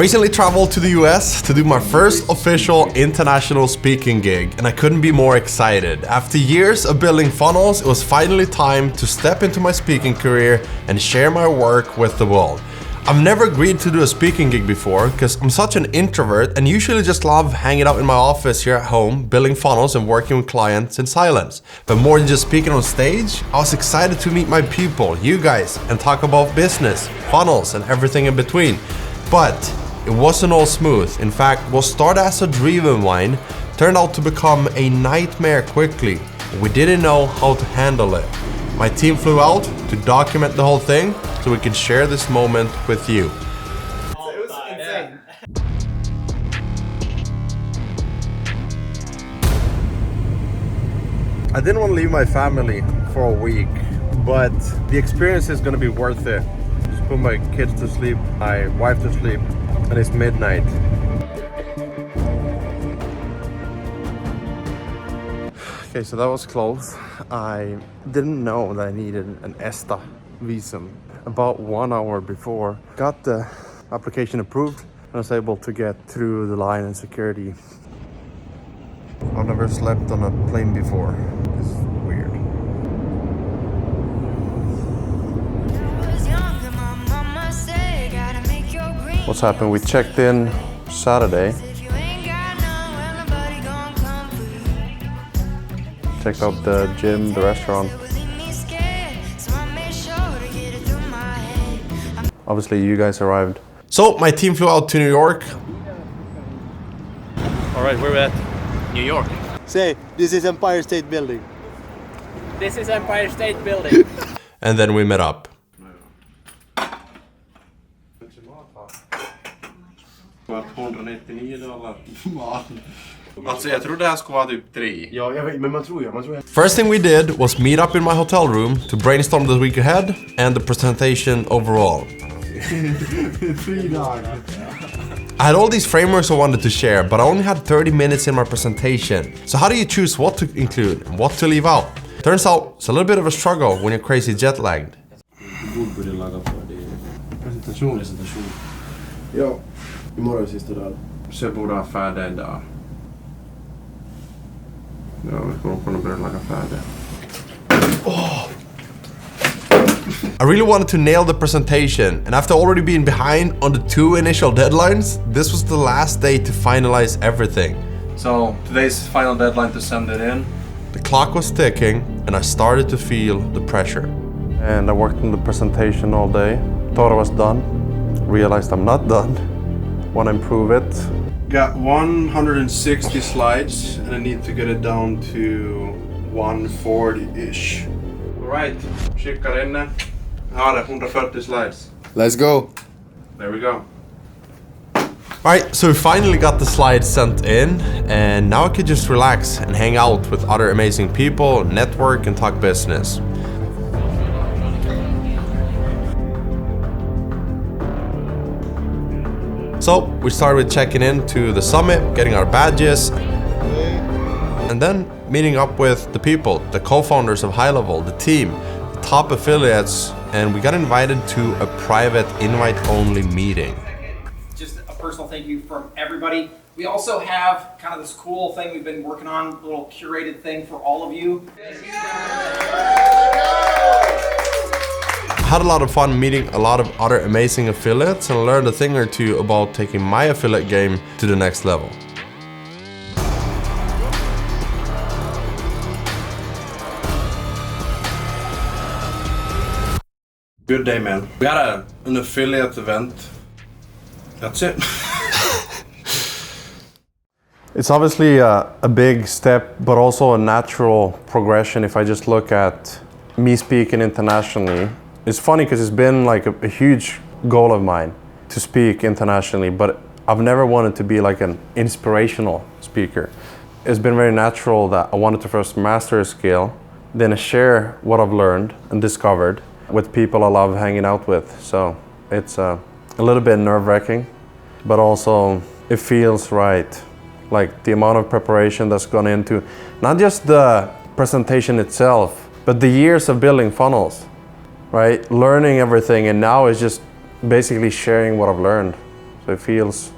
recently traveled to the US to do my first official international speaking gig, and I couldn't be more excited. After years of building funnels, it was finally time to step into my speaking career and share my work with the world. I've never agreed to do a speaking gig before because I'm such an introvert and usually just love hanging out in my office here at home, building funnels and working with clients in silence. But more than just speaking on stage, I was excited to meet my people, you guys, and talk about business, funnels, and everything in between. But it wasn't all smooth. In fact, what started as a dream of mine turned out to become a nightmare quickly. We didn't know how to handle it. My team flew out to document the whole thing so we can share this moment with you. It was insane. I didn't want to leave my family for a week, but the experience is going to be worth it. Just put my kids to sleep, my wife to sleep, and it's midnight. Okay, so that was close. I didn't know that I needed an ESTA visum. About 1 hour before, got the application approved and I was able to get through the line and security. I've never slept on a plane before. It's weird. What's happened? We checked in Saturday. Checked out the gym, the restaurant. Obviously, you guys arrived. So my team flew out to New York. All right, where are we at? New York. Say, this is Empire State Building. This is Empire State Building. And then we met up. Alltså jag trodde det här skulle vara typ 3. Ja, jag vet, men man tror ju. First thing we did was meet up in my hotel room to brainstorm the week ahead and the presentation overall. 3 dagar. I had all these frameworks I wanted to share, but I only had 30 minutes in my presentation. So how do you choose what to include and what to leave out? Turns out it's a little bit of a struggle when you're crazy jet lagged. Presentation. Ja, imorgon sista dag. Så borde ha färdig idag. Ja, vi kommer kunna börja laga färdig. I really wanted to nail the presentation, and after already being behind on the 2 initial deadlines, this was the last day to finalize everything. So today's final deadline to send it in. The clock was ticking, and I started to feel the pressure. And I worked on the presentation all day. Thought I was done. Realized I'm not done. Want to improve it. Got 160 slides, and I need to get it down to 140-ish. Alright, skickar inne. Ja, det är 140 slides. Let's go. There we go. Alright, so we finally got the slides sent in, and now I could just relax and hang out with other amazing people, network, and talk business. So we started with checking in to the summit, getting our badges, and then meeting up with the people, the co-founders of GoHighLevel, the team, the top affiliates, and we got invited to a private invite-only meeting. Just a personal thank you from everybody. We also have kind of this cool thing we've been working on, a little curated thing for all of you. I had a lot of fun meeting a lot of other amazing affiliates and learned a thing or two about taking my affiliate game to the next level. Good day, man. We had an affiliate event. That's it. It's obviously a big step, but also a natural progression if I just look at me speaking internationally. It's funny because it's been like a huge goal of mine to speak internationally, but I've never wanted to be like an inspirational speaker. It's been very natural that I wanted to first master a skill, then share what I've learned and discovered with people I love hanging out with. So it's a little bit nerve-wracking, but also it feels right. Like the amount of preparation that's gone into not just the presentation itself, but the years of building funnels, right? Learning everything, and now it's just basically sharing what I've learned. So it feels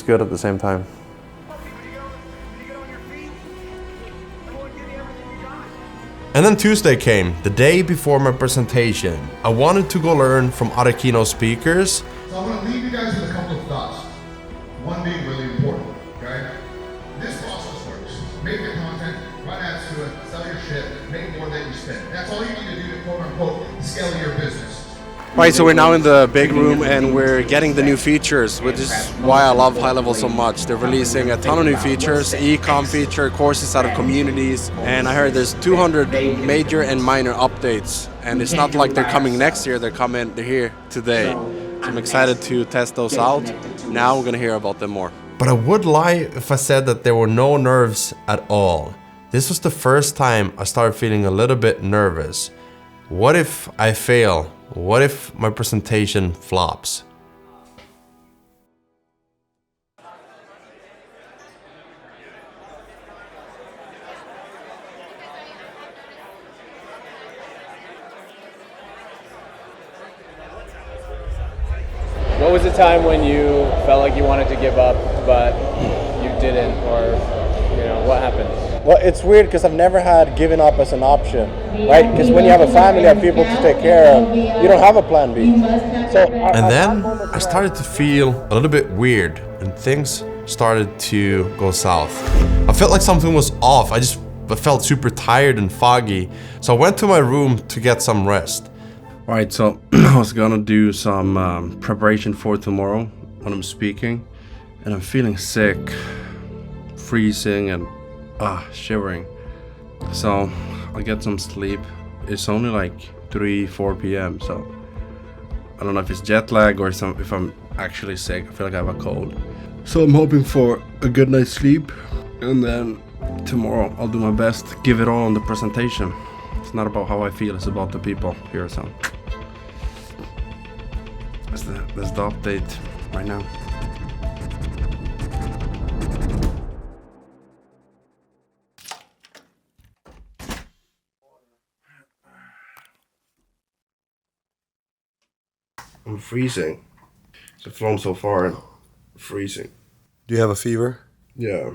good at the same time. And then Tuesday came, the day before my presentation. I wanted to go learn from other keynote speakers. So I'm going to leave you guys with a couple of thoughts. One being really important, okay? This process works. Make the content, run ads to it, sell your shit, make more than you spend. That's all you need to do to quote unquote scale your business. Right, so we're now in the big room and we're getting the new features, which is why I love HighLevel so much. They're releasing a ton of new features, e-com feature, courses out of communities, and I heard there's 200 major and minor updates. And it's not like they're coming next year, they're here today. So I'm excited to test those out. Now we're gonna hear about them more. But I would lie if I said that there were no nerves at all. This was the first time I started feeling a little bit nervous. What if I fail? What if my presentation flops? What was the time when you felt like you wanted to give up, but you didn't, or what happened? Well, it's weird because I've never had giving up as an option, right? Because when you have a family, you have people to take care of, you don't have a plan B. And then I started to feel a little bit weird and things started to go south. I felt like something was off. I felt super tired and foggy. So I went to my room to get some rest. Alright, so I was gonna do some preparation for tomorrow when I'm speaking. And I'm feeling sick, freezing and shivering. So I'll get some sleep. It's only like 3-4 p.m. so I don't know if it's jet lag or if I'm actually sick. I feel like I have a cold. So I'm hoping for a good night's sleep, and then tomorrow I'll do my best to give it all on the presentation. It's not about how I feel, it's about the people here. So that's the update right now. I'm freezing. I've flown so far and freezing. Do you have a fever? Yeah,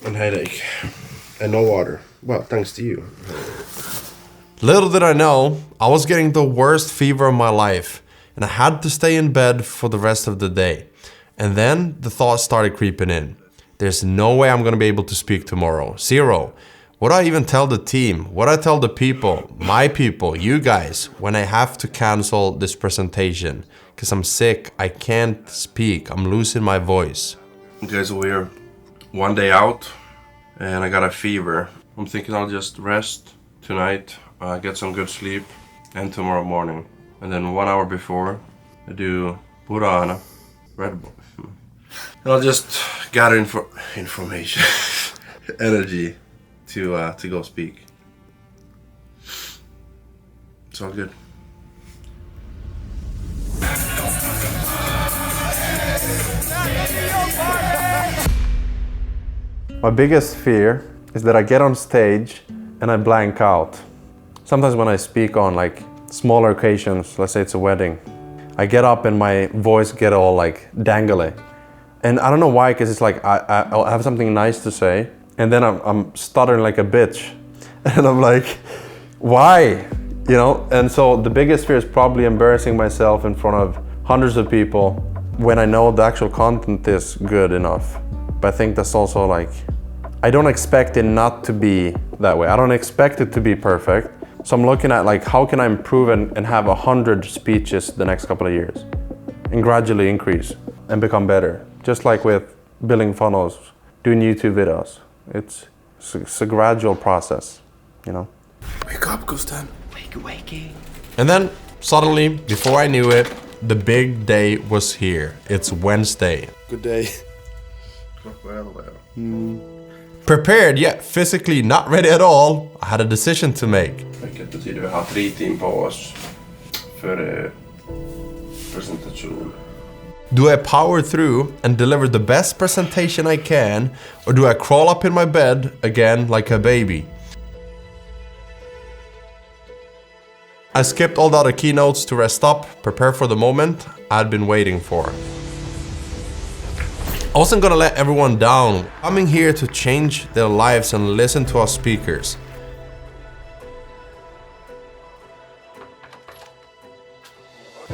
and headache, and no water. Well, thanks to you. Little did I know, I was getting the worst fever of my life, and I had to stay in bed for the rest of the day. And then the thoughts started creeping in. There's no way I'm gonna be able to speak tomorrow. Zero. What I even tell the team, what I tell the people, my people, you guys, when I have to cancel this presentation. Because I'm sick, I can't speak, I'm losing my voice. Okay, so we're one day out and I got a fever. I'm thinking I'll just rest tonight, get some good sleep, and tomorrow morning. And then 1 hour before, I do Purana, Red Bull. And I'll just gather information, energy to go speak. It's all good. My biggest fear is that I get on stage and I blank out. Sometimes when I speak on like smaller occasions, let's say it's a wedding, I get up and my voice get all like dangly. And I don't know why, because it's like I'll have something nice to say and then I'm stuttering like a bitch. And I'm like, why? You know? And so the biggest fear is probably embarrassing myself in front of hundreds of people when I know the actual content is good enough. But I think that's also like, I don't expect it not to be that way. I don't expect it to be perfect. So I'm looking at like, how can I improve and have 100 speeches the next couple of years and gradually increase and become better. Just like with building funnels, doing YouTube videos. It's a gradual process, you know? Wake up, Gusten. Waking. And then suddenly, before I knew it, the big day was here. It's Wednesday. Good day. Prepared yet physically not ready at all, I had a decision to make. Vilket betyder att vi har 3 timmar på oss för presentation. Do I power through and deliver the best presentation I can, or do I crawl up in my bed again like a baby? I skipped all the other keynotes to rest up, prepare for the moment I'd been waiting for. I wasn't gonna let everyone down. Coming here to change their lives and listen to our speakers.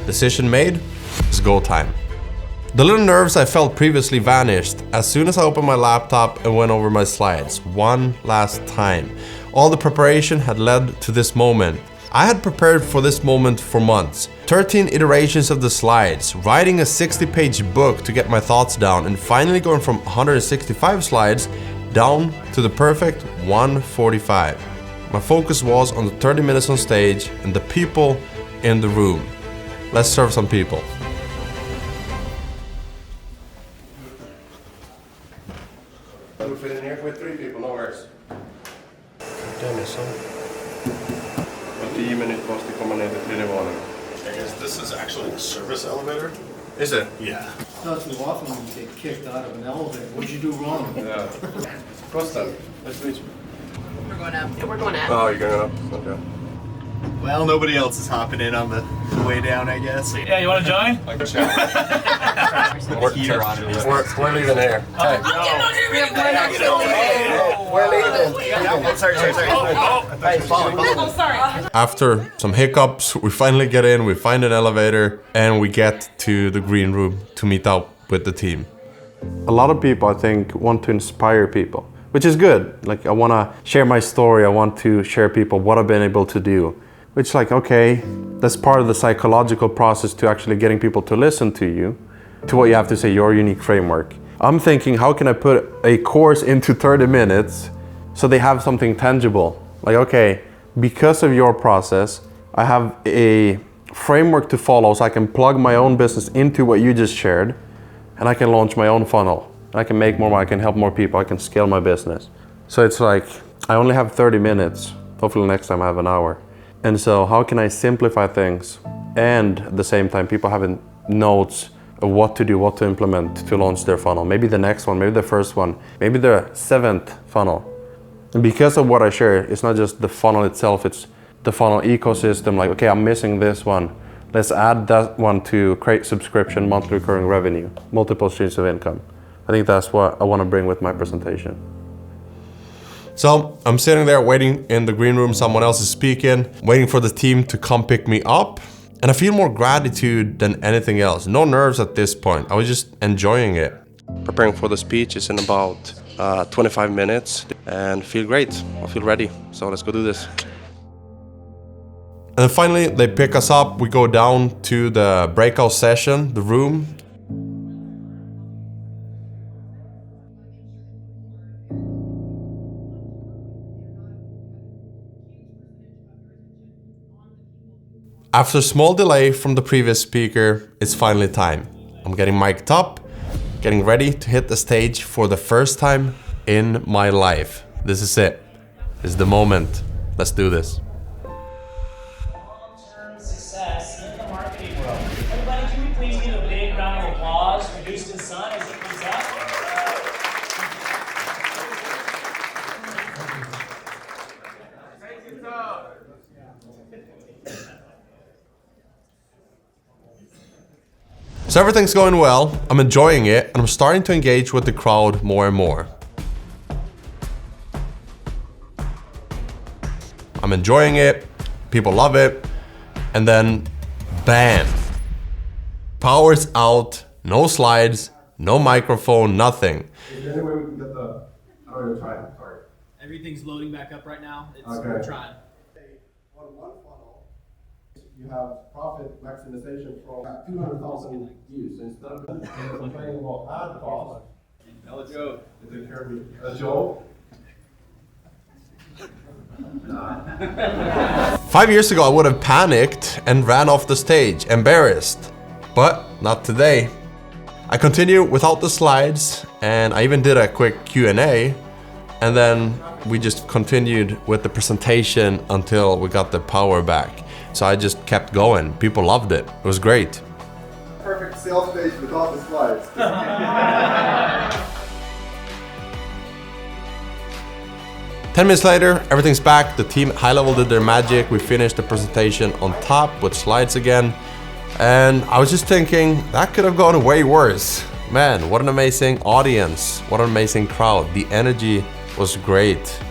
Decision made, it's go time. The little nerves I felt previously vanished as soon as I opened my laptop and went over my slides one last time. All the preparation had led to this moment. I had prepared for this moment for months. 13 iterations of the slides, writing a 60-page book to get my thoughts down, and finally going from 165 slides down to the perfect 145. My focus was on the 30 minutes on stage and the people in the room. Let's serve some people. We'll fit in here with 3 people, no worries. Damn it, son. Och 10 minuter måste komma ner till 3:e våningen. This is actually the service elevator. Is it? Yeah. Not too often when you get kicked out of an elevator. What'd you do wrong? Yeah. Gusten, nice to meet you. We're going up. Yeah, we're going up. Oh, you're going up? Okay. Well, nobody else is hopping in on the way down, I guess. Yeah, you want to join? We're leaving here. Hey. We're leaving. Sorry. Sorry. After some hiccups, we finally get in, we find an elevator, and we get to the green room to meet up with the team. A lot of people, I think, want to inspire people, which is good. Like, I want to share my story. I want to share people what I've been able to do. Which, like, okay, that's part of the psychological process to actually getting people to listen to you, to what you have to say, your unique framework. I'm thinking, how can I put a course into 30 minutes so they have something tangible? Like, okay, because of your process, I have a framework to follow so I can plug my own business into what you just shared, and I can launch my own funnel. And I can make more money, I can help more people, I can scale my business. So it's like, I only have 30 minutes. Hopefully next time I have an hour. And so how can I simplify things and at the same time people having notes of what to do, what to implement to launch their funnel. Maybe the next one, maybe the first one, maybe the 7th funnel. And because of what I share, it's not just the funnel itself, it's the funnel ecosystem. Like, okay, I'm missing this one. Let's add that one to create subscription, monthly recurring revenue, multiple streams of income. I think that's what I want to bring with my presentation. So I'm sitting there waiting in the green room, someone else is speaking, waiting for the team to come pick me up. And I feel more gratitude than anything else. No nerves at this point. I was just enjoying it. Preparing for the speech is in about 25 minutes and feel great. I feel ready. So let's go do this. And then finally, they pick us up. We go down to the breakout session, the room. After a small delay from the previous speaker, it's finally time. I'm getting mic'd up, getting ready to hit the stage for the first time in my life. This is it. This is the moment. Let's do this. Long-term success in the marketing world. Everybody, can we please give a big round of applause for Gusten's son as he comes up? 'So everything's going well, I'm enjoying it, and I'm starting to engage with the crowd more and more. I'm enjoying it, people love it, and then bam! Power's out, no slides, no microphone, nothing. Is there any way we can get the... Oh, you're trying, sorry. Everything's loading back up right now. Okay. We're trying. On one funnel, you have profit maximization from 200,000 views. Instead of complaining about ad cost, Hello, Joe. is it hear me? Joe? 5 years ago I would have panicked and ran off the stage, embarrassed. But not today. I continue without the slides, and I even did a quick Q&A, and then we just continued with the presentation until we got the power back. So I just kept going. People loved it. It was great. Perfect sales page without the slides. 10 minutes later, everything's back. The team at GoHighLevel did their magic. We finished the presentation on top with slides again. And I was just thinking, that could have gone way worse. Man, what an amazing audience. What an amazing crowd. The energy was great.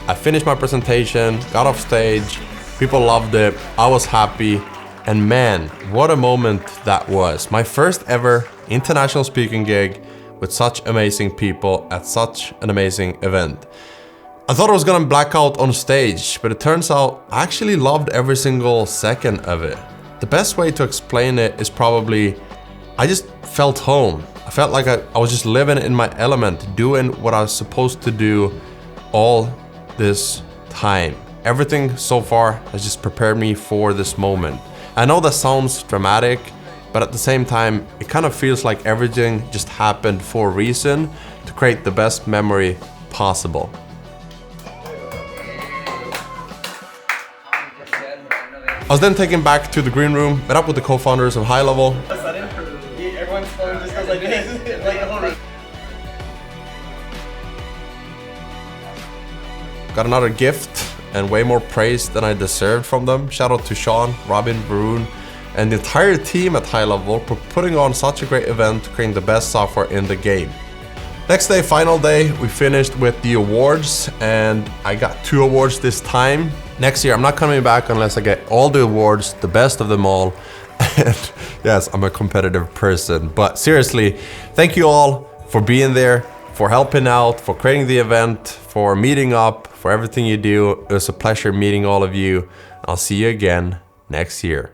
I finished my presentation, got off stage, people loved it, I was happy, and man, what a moment that was. My first ever international speaking gig with such amazing people at such an amazing event. I thought I was gonna black out on stage, but it turns out I actually loved every single second of it. The best way to explain it is probably, I just felt home. I felt like I was just living in my element, doing what I was supposed to do all this time. Everything so far has just prepared me for this moment. I know that sounds dramatic, but at the same time, it kind of feels like everything just happened for a reason to create the best memory possible. I was then taken back to the green room, met up with the co-founders of GoHighLevel. Everyone's phone just goes like this. Got another gift and way more praise than I deserved from them. Shout out to Sean, Robin, Varun, and the entire team at GoHighLevel for putting on such a great event, creating the best software in the game. Next day, final day, we finished with the awards, and I got 2 awards this time. Next year, I'm not coming back unless I get all the awards, the best of them all. And yes, I'm a competitive person, but seriously, thank you all for being there, for helping out, for creating the event, for meeting up, for everything you do. It was a pleasure meeting all of you. I'll see you again next year.